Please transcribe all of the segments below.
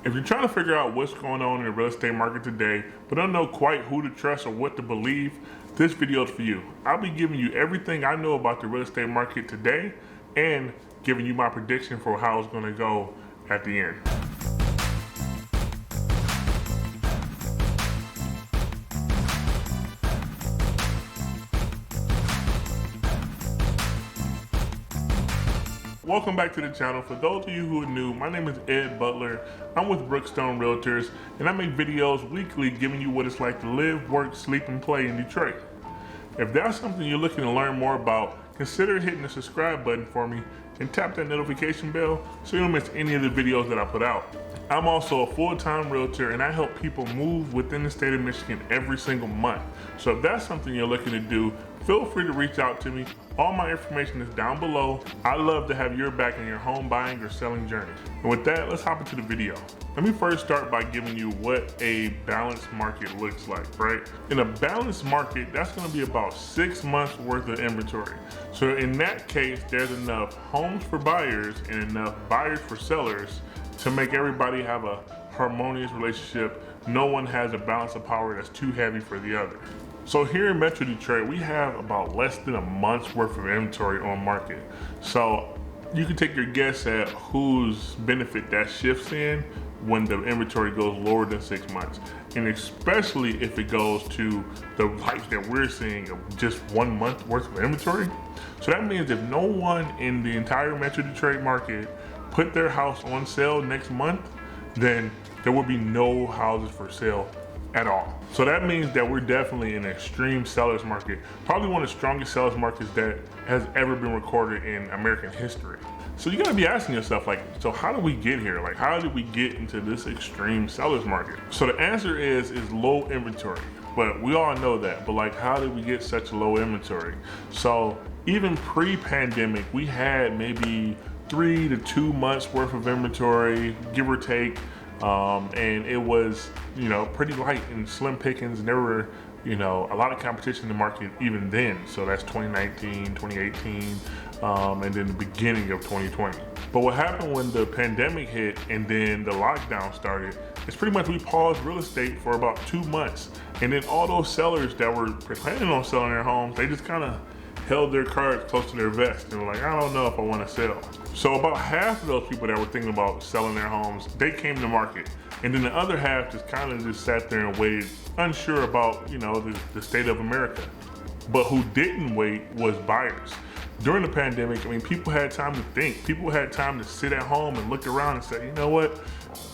If you're trying to figure out what's going on in the real estate market today, but don't know quite who to trust or what to believe, this video is for you. I'll be giving you everything I know about the real estate market today and giving you my prediction for how it's going to go at the end. Welcome back to the channel. For those of you who are new, my name is Ed Butler. I'm with Brookstone Realtors, and I make videos weekly giving you what it's like to live, work, sleep, and play in Detroit. If that's something you're looking to learn more about, consider hitting the subscribe button for me and tap that notification bell so you don't miss any of the videos that I put out. I'm also a full-time realtor, and I help people move within the state of Michigan every single month. So if that's something you're looking to do, feel free to reach out to me. All my information is down below. I love to have your back in your home buying or selling journey. And with that, let's hop into the video. Let me first start by giving you what a balanced market looks like, right? In a balanced market, that's gonna be about 6 months worth of inventory. So in that case, there's enough homes for buyers and enough buyers for sellers to make everybody have a harmonious relationship. No one has a balance of power that's too heavy for the other. So here in Metro Detroit, we have about less than a month's worth of inventory on market. So you can take your guess at whose benefit that shifts in when the inventory goes lower than 6 months. And especially if it goes to the life that we're seeing of just 1 month worth of inventory. So that means if no one in the entire Metro Detroit market put their house on sale next month, then there will be no houses for sale at all. So that means that we're definitely in an extreme seller's market, probably one of the strongest seller's markets that has ever been recorded in American history. So you gotta be asking yourself, like, so how did we get here? Like, how did we get into this extreme seller's market? So the answer is low inventory, but we all know that, but like, how did we get such low inventory? So even pre-pandemic, we had maybe 3 to 2 months worth of inventory, give or take. And it was, pretty light and slim pickings, and there were, a lot of competition in the market even then. So that's 2019, 2018, and then the beginning of 2020. But what happened when the pandemic hit and then the lockdown started, it's pretty much we paused real estate for about 2 months. And then all those sellers that were planning on selling their homes, they just kind of held their cards close to their vest and were like, I don't know if I want to sell. So about half of those people that were thinking about selling their homes, they came to market. And then the other half just kind of just sat there and waited, unsure about, the state of America. But who didn't wait was buyers. During the pandemic, people had time to think. People had time to sit at home and look around and say, you know what?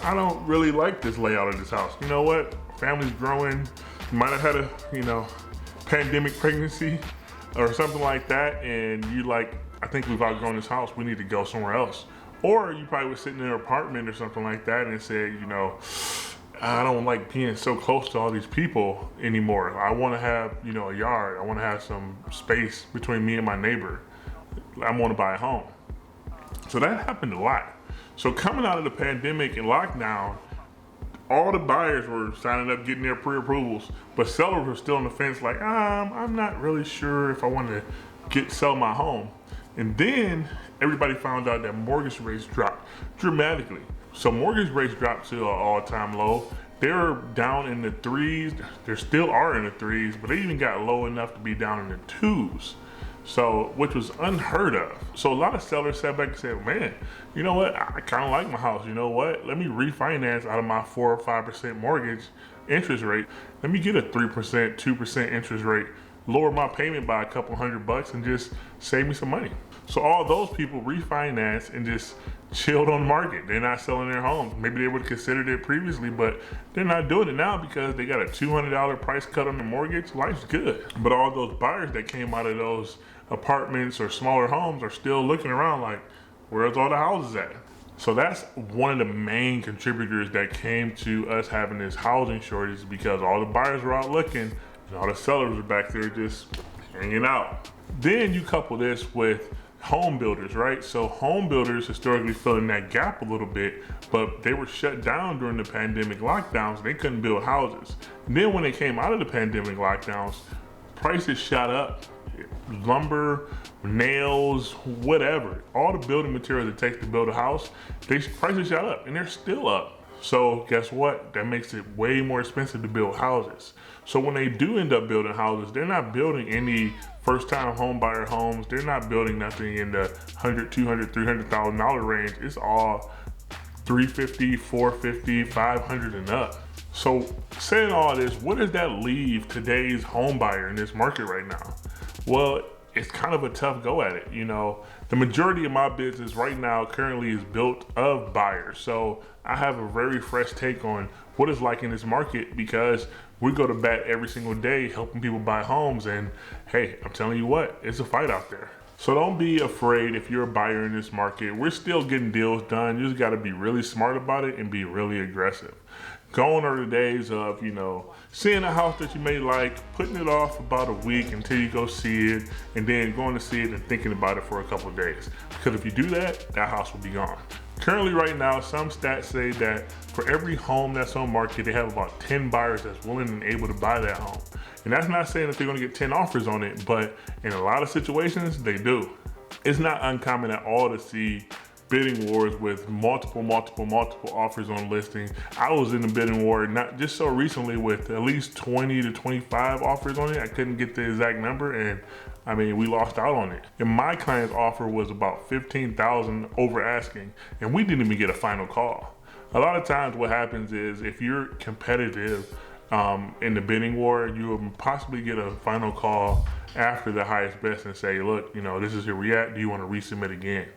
I don't really like this layout of this house. You know what? Family's growing. You might have had a, pandemic pregnancy or something like that, and you like, I think we've outgrown this house, we need to go somewhere else. Or you probably was sitting in an apartment or something like that and said, I don't like being so close to all these people anymore. I want to have, a yard. I want to have some space between me and my neighbor. I want to buy a home. So that happened a lot. So coming out of the pandemic and lockdown, all the buyers were signing up, getting their pre-approvals, but sellers were still on the fence like, I'm not really sure if I want to sell my home. And then everybody found out that mortgage rates dropped dramatically. So mortgage rates dropped to an all-time low. They were down in the 3s. They still are in the 3s, but they even got low enough to be down in the 2s. So, which was unheard of. So a lot of sellers sat back and said, man, you know what? I kind of like my house. You know what? Let me refinance out of my 4 or 5% mortgage interest rate. Let me get a 3%, 2% interest rate, lower my payment by a couple $100 and just save me some money. So all those people refinanced and just chilled on the market. They're not selling their homes. Maybe they would have considered it previously, but they're not doing it now because they got a $200 price cut on the mortgage. Life's good. But all those buyers that came out of those apartments or smaller homes are still looking around like, where's all the houses at? So that's one of the main contributors that came to us having this housing shortage, because all the buyers were out looking and all the sellers were back there just hanging out. Then you couple this with home builders, right? So home builders historically filled in that gap a little bit, but they were shut down during the pandemic lockdowns. They couldn't build houses. And then when they came out of the pandemic lockdowns, prices shot up. Lumber, nails, whatever, all the building materials it takes to build a house, prices shot up, and they're still up. So guess what? That makes it way more expensive to build houses. So when they do end up building houses, they're not building any first-time home buyer homes. They're not building nothing in the $100, $200, $300,000 range. It's all $350, $450, $500 and up. So saying all this, what does that leave today's home buyer in this market right now? Well, it's kind of a tough go at it. You know, the majority of my business right now currently is built of buyers. So I have a very fresh take on what it's like in this market, because we go to bat every single day helping people buy homes. And hey, I'm telling you what, it's a fight out there. So don't be afraid if you're a buyer in this market. We're still getting deals done. You just gotta be really smart about it and be really aggressive. Gone are the days of, you know, seeing a house that you may like, putting it off about a week until you go see it, and then going to see it and thinking about it for a couple of days. Because if you do that, that house will be gone. Currently right now, some stats say that for every home that's on market, they have about 10 buyers that's willing and able to buy that home. And that's not saying that they're gonna get 10 offers on it, but in a lot of situations, they do. It's not uncommon at all to see bidding wars with multiple offers on listing. I was in the bidding war not just so recently with at least 20 to 25 offers on it. I couldn't get the exact number, and I mean, we lost out on it. And my client's offer was about 15,000 over asking, and we didn't even get a final call. A lot of times what happens is if you're competitive in the bidding war, you will possibly get a final call after the highest best and say, look, you know, this is where we at. Do you want to resubmit again?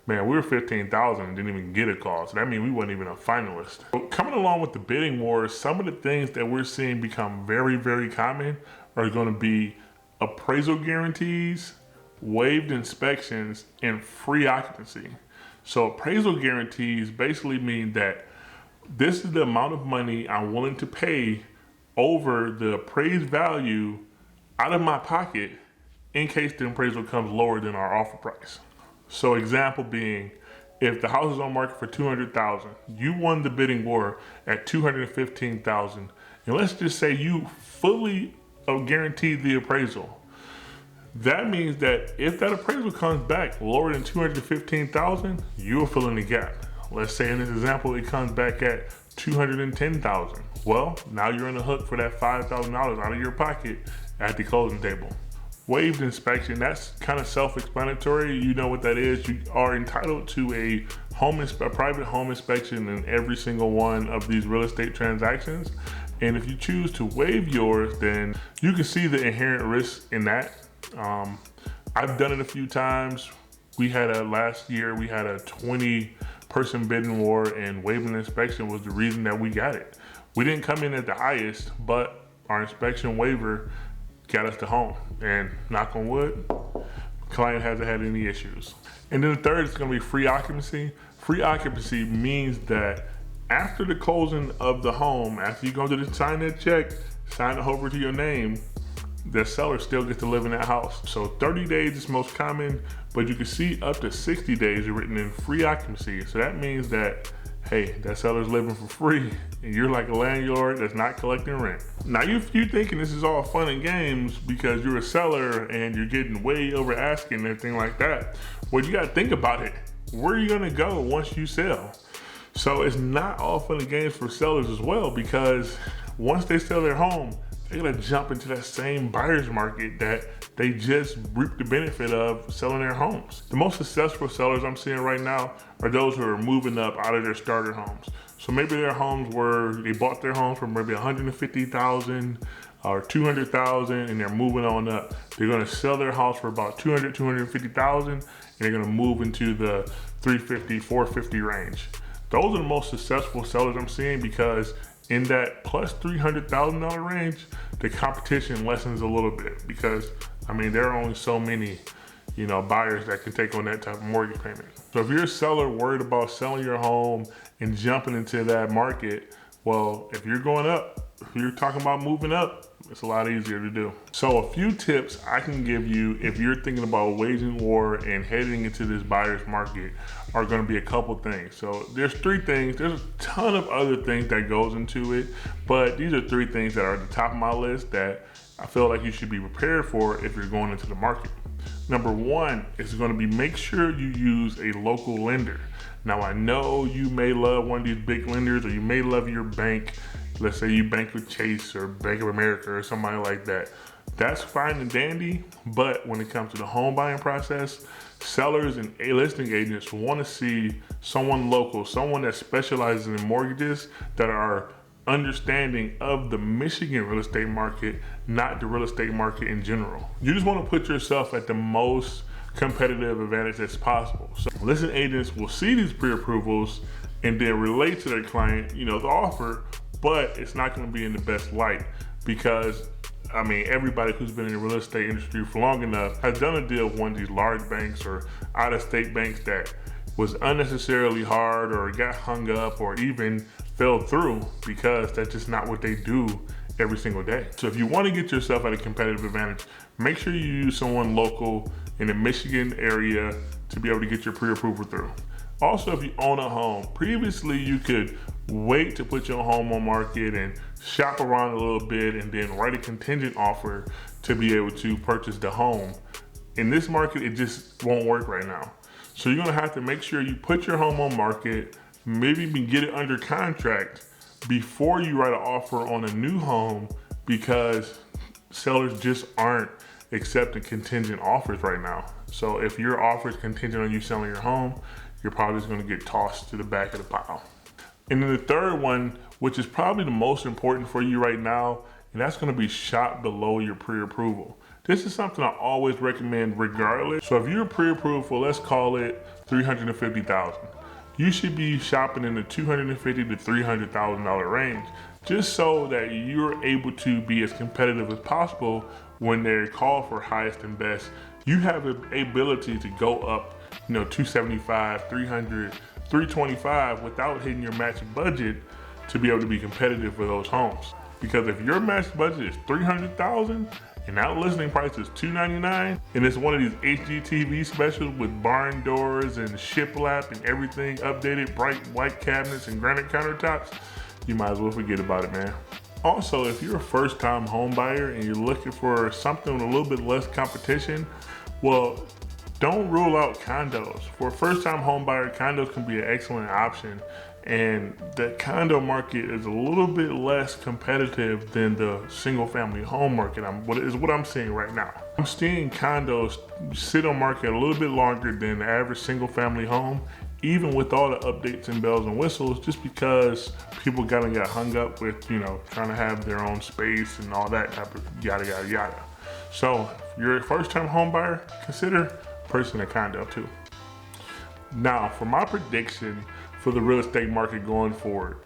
Man, we were 15,000 and didn't even get a call. So that means we weren't even a finalist. So coming along with the bidding wars, some of the things that we're seeing become very, very common are going to be appraisal guarantees, waived inspections, and free occupancy. So appraisal guarantees basically mean that this is the amount of money I'm willing to pay over the appraised value out of my pocket in case the appraisal comes lower than our offer price. So example being, if the house is on market for 200,000, you won the bidding war at 215,000, and let's just say you fully guaranteed the appraisal. That means that if that appraisal comes back lower than 215,000, you'll fill in the gap. Let's say in this example, it comes back at 210,000. Well, now you're on the hook for that $5,000 out of your pocket at the closing table. Waived inspection, that's kind of self-explanatory. You know what that is. You are entitled to a private home inspection in every single one of these real estate transactions. And if you choose to waive yours, then you can see the inherent risk in that. I've done it a few times. Last year, we had a 20-person bidding war, and waiving inspection was the reason that we got it. We didn't come in at the highest, but our inspection waiver got us the home, and knock on wood, client hasn't had any issues. And then the third is gonna be free occupancy. Free occupancy means that after the closing of the home, after you go to sign that check, sign it over to your name, the seller still gets to live in that house. So 30 days is most common, but you can see up to 60 days are written in free occupancy. So that means that, hey, that seller's living for free, and you're like a landlord that's not collecting rent. Now, if you're thinking this is all fun and games because you're a seller and you're getting way over asking and everything like that, well, you gotta think about it. Where are you gonna go once you sell? So it's not all fun and games for sellers as well, because once they sell their home, they're gonna jump into that same buyer's market that they just reap the benefit of selling their homes. The most successful sellers I'm seeing right now are those who are moving up out of their starter homes. So maybe their homes they bought their homes for maybe 150,000 or 200,000, and they're moving on up. They're gonna sell their house for about 200, 250,000, and they're gonna move into the 350, 450 range. Those are the most successful sellers I'm seeing, because in that plus $300,000 range, the competition lessens a little bit, because I mean, there are only so many, buyers that can take on that type of mortgage payment. So if you're a seller worried about selling your home and jumping into that market, well, if you're going up, if you're talking about moving up, it's a lot easier to do. So a few tips I can give you if you're thinking about waging war and heading into this buyer's market are gonna be a couple things. So there's 3 things. There's a ton of other things that goes into it, but these are 3 things that are at the top of my list that I feel like you should be prepared for if you're going into the market. Number one is going to be make sure you use a local lender. Now I know you may love one of these big lenders, or you may love your bank. Let's say you bank with Chase or Bank of America or somebody like that. That's fine and dandy, but when it comes to the home buying process, sellers and listing agents want to see someone local, someone that specializes in mortgages, that are understanding of the Michigan real estate market, not the real estate market in general. You just want to put yourself at the most competitive advantage as possible. So listing agents will see these pre-approvals and then relate to their client, the offer, but it's not going to be in the best light, because everybody who's been in the real estate industry for long enough has done a deal with one of these large banks or out-of-state banks that was unnecessarily hard, or got hung up, or even fell through, because that's just not what they do every single day. So if you want to get yourself at a competitive advantage, make sure you use someone local in the Michigan area to be able to get your pre-approval through. Also, if you own a home, previously you could wait to put your home on market and shop around a little bit and then write a contingent offer to be able to purchase the home. In this market, it just won't work right now. So you're gonna have to make sure you put your home on market, maybe even get it under contract before you write an offer on a new home, because sellers just aren't accepting contingent offers right now. So if your offer is contingent on you selling your home, you're probably just gonna get tossed to the back of the pile. And then the third one, which is probably the most important for you right now, and that's gonna be shop below your pre-approval. This is something I always recommend regardless. So if you're pre-approved for, let's call it $350,000, you should be shopping in the $250,000 to $300,000 range, just so that you're able to be as competitive as possible when they call for highest and best. You have the ability to go up, $275,000, $300,000, $325,000 without hitting your match budget, to be able to be competitive for those homes. Because if your match budget is $300,000 and that listing price is $299,000, and it's one of these HGTV specials with barn doors and shiplap and everything updated, bright white cabinets and granite countertops, you might as well forget about it, man. Also, if you're a first-time home buyer and you're looking for something with a little bit less competition, well, don't rule out condos. For a first-time home buyer, condos can be an excellent option, and the condo market is a little bit less competitive than the single-family home market. What I'm seeing right now. I'm seeing condos sit on market a little bit longer than the average single-family home, even with all the updates and bells and whistles, just because people got hung up with, trying to have their own space and all that type of yada, yada, yada. So if you're a first-time home buyer, consider purchasing a condo too. Now, for my prediction for the real estate market going forward,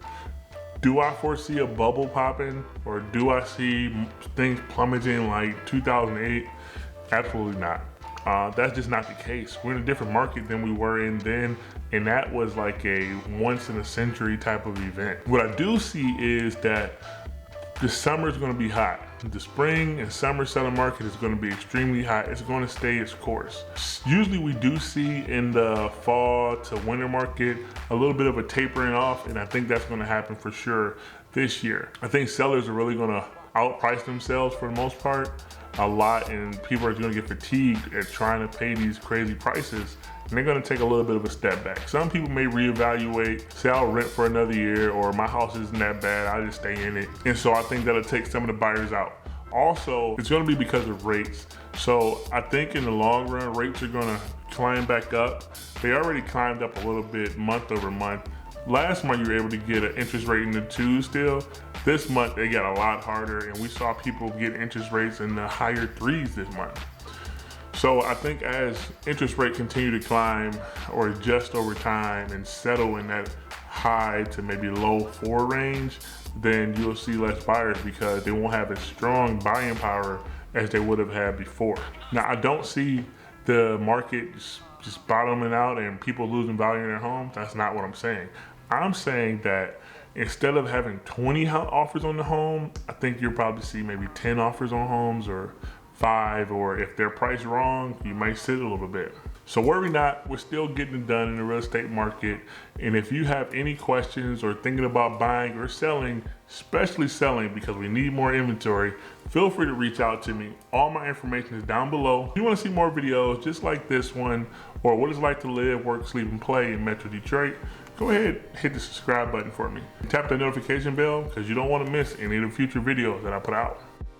do I foresee a bubble popping, or do I see things plummeting like 2008? Absolutely not. That's just not the case. We're in a different market than we were in then, and that was like a once in a century type of event. What I do see is that the summer is going to be hot. The spring and summer selling market is going to be extremely hot. It's going to stay its course. Usually we do see in the fall to winter market a little bit of a tapering off, and I think that's going to happen for sure this year. I think sellers are really going to outprice themselves for the most part a lot, and people are going to get fatigued at trying to pay these crazy prices, and they're going to take a little bit of a step back. Some people may reevaluate, say I'll rent for another year, or my house isn't that bad, I'll just stay in it. And so I think that'll take some of the buyers out. Also, it's going to be because of rates. So I think in the long run, rates are going to climb back up. They already climbed up a little bit month over month. Last month you were able to get an interest rate in the 2s still. This month they got a lot harder, and we saw people get interest rates in the higher 3s this month. So I think as interest rates continue to climb or adjust over time and settle in that high to maybe low 4 range, then you'll see less buyers because they won't have as strong buying power as they would have had before. Now, I don't see the market just bottoming out and people losing value in their homes. That's not what I'm saying. I'm saying that instead of having 20 offers on the home, I think you'll probably see maybe 10 offers on homes, or 5, or if they're priced wrong, you might sit a little bit. So worry not, we're still getting it done in the real estate market. And if you have any questions or thinking about buying or selling, especially selling because we need more inventory, feel free to reach out to me. All my information is down below. If you want to see more videos just like this one, or what it's like to live, work, sleep, and play in Metro Detroit, go ahead, hit the subscribe button for me. Tap the notification bell because you don't want to miss any of the future videos that I put out.